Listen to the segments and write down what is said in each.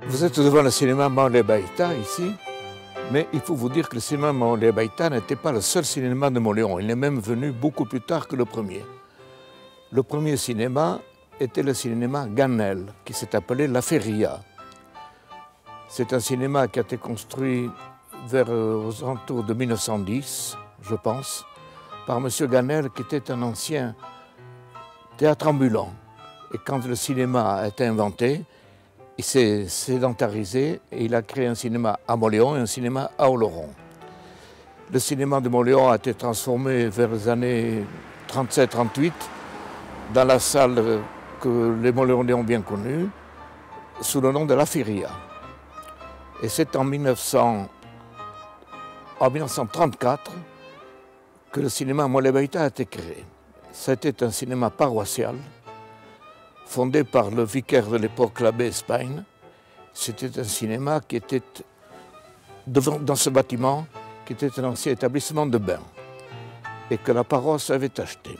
Vous êtes devant le cinéma Maolé Baïta ici, mais il faut vous dire que le cinéma Maolé Baïta n'était pas le seul cinéma de Mauléon. Il est même venu beaucoup plus tard que le premier. Le premier cinéma était le cinéma Ganel, qui s'est appelé La Feria. C'est un cinéma qui a été construit vers aux alentours de 1910, je pense, par M. Ganel, qui était un ancien théâtre ambulant. Et quand le cinéma a été inventé, il s'est sédentarisé et il a créé un cinéma à Mauléon et un cinéma à Oloron. Le cinéma de Mauléon a été transformé vers les années 37-38 dans la salle que les Mauléonais ont bien connue, sous le nom de La Feria. Et c'est en 1934 que le cinéma Maolé Baïta a été créé. C'était un cinéma paroissial, fondé par le vicaire de l'époque, l'abbé Espagne. C'était un cinéma qui était dans ce bâtiment, qui était un ancien établissement de bains, et que la paroisse avait acheté.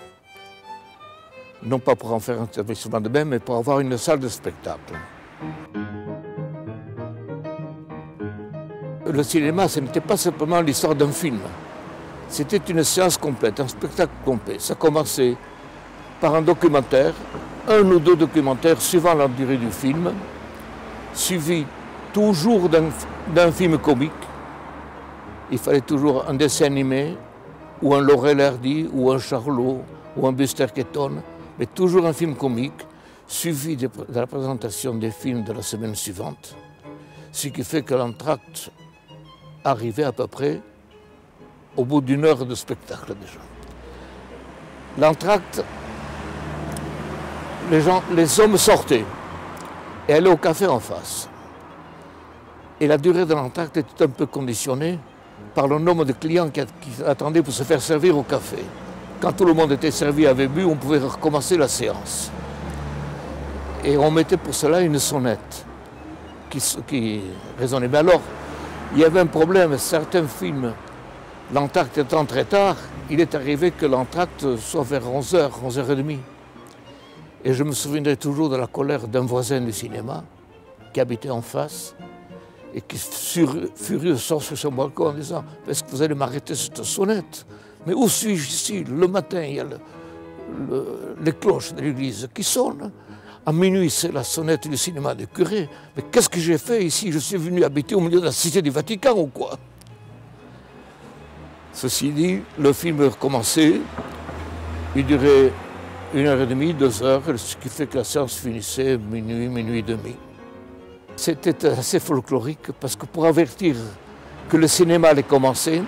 Non pas pour en faire un établissement de bains, mais pour avoir une salle de spectacle. Le cinéma, ce n'était pas simplement l'histoire d'un film. C'était une séance complète, un spectacle complet. Ça commençait par un documentaire, un ou deux documentaires suivant la durée du film, suivi toujours d'un film comique. Il fallait toujours un dessin animé, ou un Laurel Hardy, ou un Charlot, ou un Buster Keaton, mais toujours un film comique, suivi de la présentation des films de la semaine suivante, ce qui fait que l'entracte arrivait à peu près au bout d'une heure de spectacle déjà. L'entracte, les hommes sortaient et allaient au café en face. Et la durée de l'entracte était un peu conditionnée par le nombre de clients qui attendaient pour se faire servir au café. Quand tout le monde était servi, avait bu, on pouvait recommencer la séance. Et on mettait pour cela une sonnette qui résonnait. Mais alors, il y avait un problème, certains films, l'entracte étant très tard, il est arrivé que l'entracte soit vers 11h, 11h30. Et je me souviendrai toujours de la colère d'un voisin du cinéma qui habitait en face et qui, furieux, sort sur son balcon en disant « Est-ce que vous allez m'arrêter cette sonnette? Mais où suis-je ici? Le matin, il y a les cloches de l'église qui sonnent. À minuit, c'est la sonnette du cinéma du curé. Mais qu'est-ce que j'ai fait ici? Je suis venu habiter au milieu de la cité du Vatican ou quoi ?» Ceci dit, le film recommençait. Il durait 1h30, 2h, ce qui fait que la séance finissait minuit, minuit et demi. C'était assez folklorique parce que pour avertir que le cinéma allait commencer,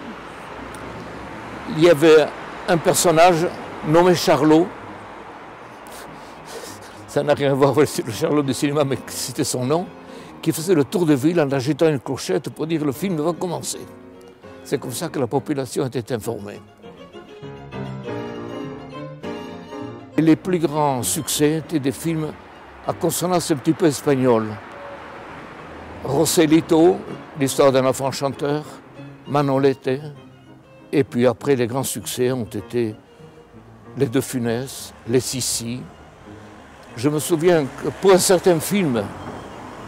il y avait un personnage nommé Charlot. Ça n'a rien à voir avec le Charlot du cinéma, mais c'était son nom, qui faisait le tour de ville en agitant une clochette pour dire le film va commencer. C'est comme ça que la population était informée. Et les plus grands succès étaient des films à consonance un petit peu espagnole. Roselito, l'histoire d'un enfant chanteur, Manolete, et puis après les grands succès ont été Les De Funès, Les Sissi. Je me souviens que pour un certain film,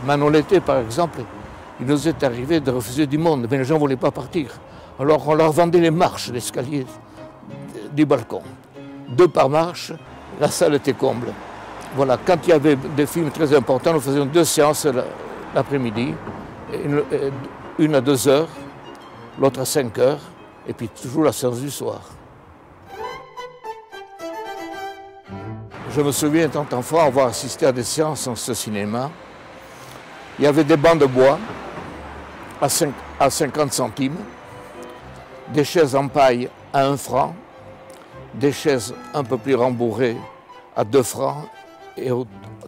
Manolete par exemple, il nous est arrivé de refuser du monde, mais les gens ne voulaient pas partir. Alors on leur vendait les marches, l'escalier du balcon. 2 par marche, la salle était comble. Voilà, quand il y avait des films très importants, nous faisions 2 séances l'après-midi, une à 2h, l'autre à 5h, et puis toujours la séance du soir. Je me souviens, étant enfant, avoir assisté à des séances dans ce cinéma. Il y avait des bancs de bois à 50 centimes, des chaises en paille à 1 franc, des chaises un peu plus rembourrées à 2 francs, et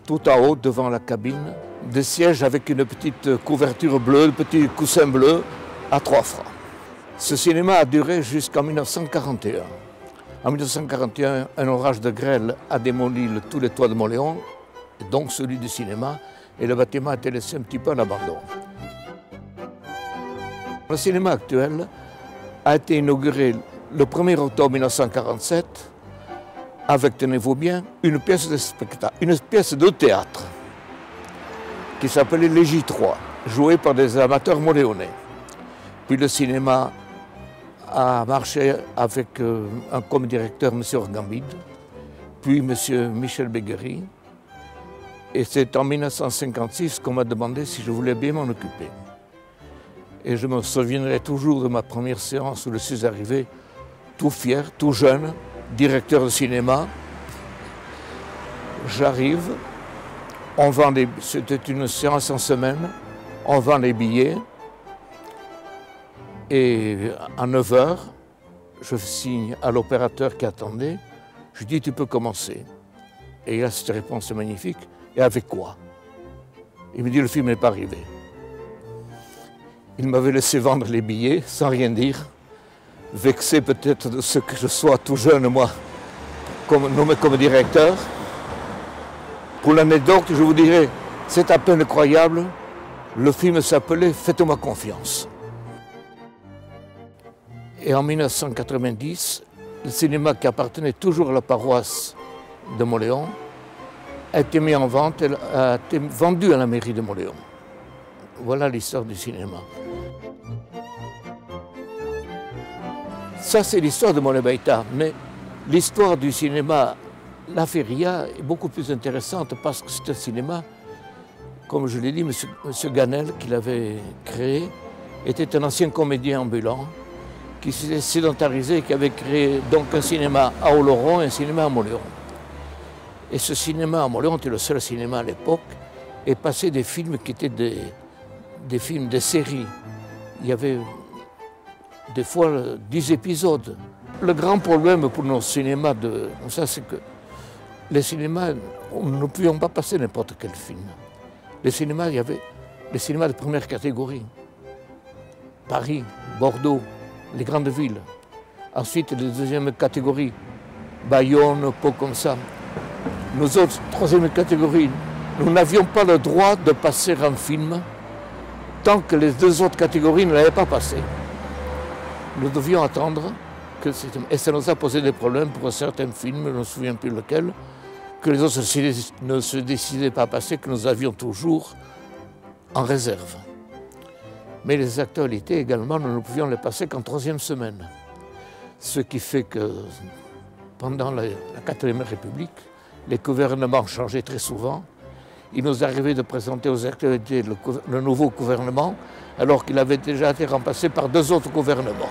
tout en haut, devant la cabine, des sièges avec une petite couverture bleue, un petit coussin bleu à 3 francs. Ce cinéma a duré jusqu'en 1941. En 1941, un orage de grêle a démoli tous les toits de Mauléon, donc celui du cinéma, et le bâtiment a été laissé un petit peu en abandon. Le cinéma actuel a été inauguré le 1er octobre 1947 avec, tenez-vous bien, une pièce de spectacle, une pièce de théâtre. qui s'appelait Les J3, joué par des amateurs moléonais. Puis le cinéma a marché avec comme directeur M. Orgambide, puis M. Michel Béguery. Et c'est en 1956 qu'on m'a demandé si je voulais bien m'en occuper. Et je me souviendrai toujours de ma première séance où je suis arrivé tout fier, tout jeune, directeur de cinéma. J'arrive, c'était une séance en semaine, on vend les billets. Et à 9 h, je signe à l'opérateur qui attendait, je lui dis tu peux commencer. Et il a cette réponse magnifique, et avec quoi? Il me dit le film n'est pas arrivé. Il m'avait laissé vendre les billets sans rien dire, vexé peut-être de ce que je sois tout jeune, moi, nommé comme directeur. Pour l'anecdote, je vous dirais, c'est à peine croyable, le film s'appelait Faites-moi confiance. Et en 1990, le cinéma qui appartenait toujours à la paroisse de Mauléon a été mis en vente, a été vendu à la mairie de Mauléon. Voilà l'histoire du cinéma. Ça, c'est l'histoire de Molébaïta, mais l'histoire du cinéma La Feria est beaucoup plus intéressante parce que c'est un cinéma, comme je l'ai dit, M. Ganel, qui l'avait créé, était un ancien comédien ambulant qui s'était sédentarisé et qui avait créé donc un cinéma à Oloron et un cinéma à Mauléon. Et ce cinéma à Mauléon était le seul cinéma à l'époque et passait des films qui étaient des films, des séries. Il y avait des fois 10 épisodes. Le grand problème pour nos cinémas, c'est que les cinémas, nous ne pouvions pas passer n'importe quel film. Les cinémas, il y avait les cinémas de première catégorie. Paris, Bordeaux, les grandes villes. Ensuite, les deuxième catégorie, Bayonne, Pau comme ça. Nous autres, troisième catégorie, nous n'avions pas le droit de passer un film tant que les deux autres catégories ne l'avaient pas passé. Nous devions attendre que c'était... Et ça nous a posé des problèmes pour un certain film, je ne me souviens plus lequel, que les autres ne se décidaient pas à passer, que nous avions toujours en réserve. Mais les actualités également, nous ne pouvions les passer qu'en troisième semaine. Ce qui fait que pendant la 4e République, les gouvernements changeaient très souvent. Il nous arrivait de présenter aux actualités le nouveau gouvernement, alors qu'il avait déjà été remplacé par 2 autres gouvernements.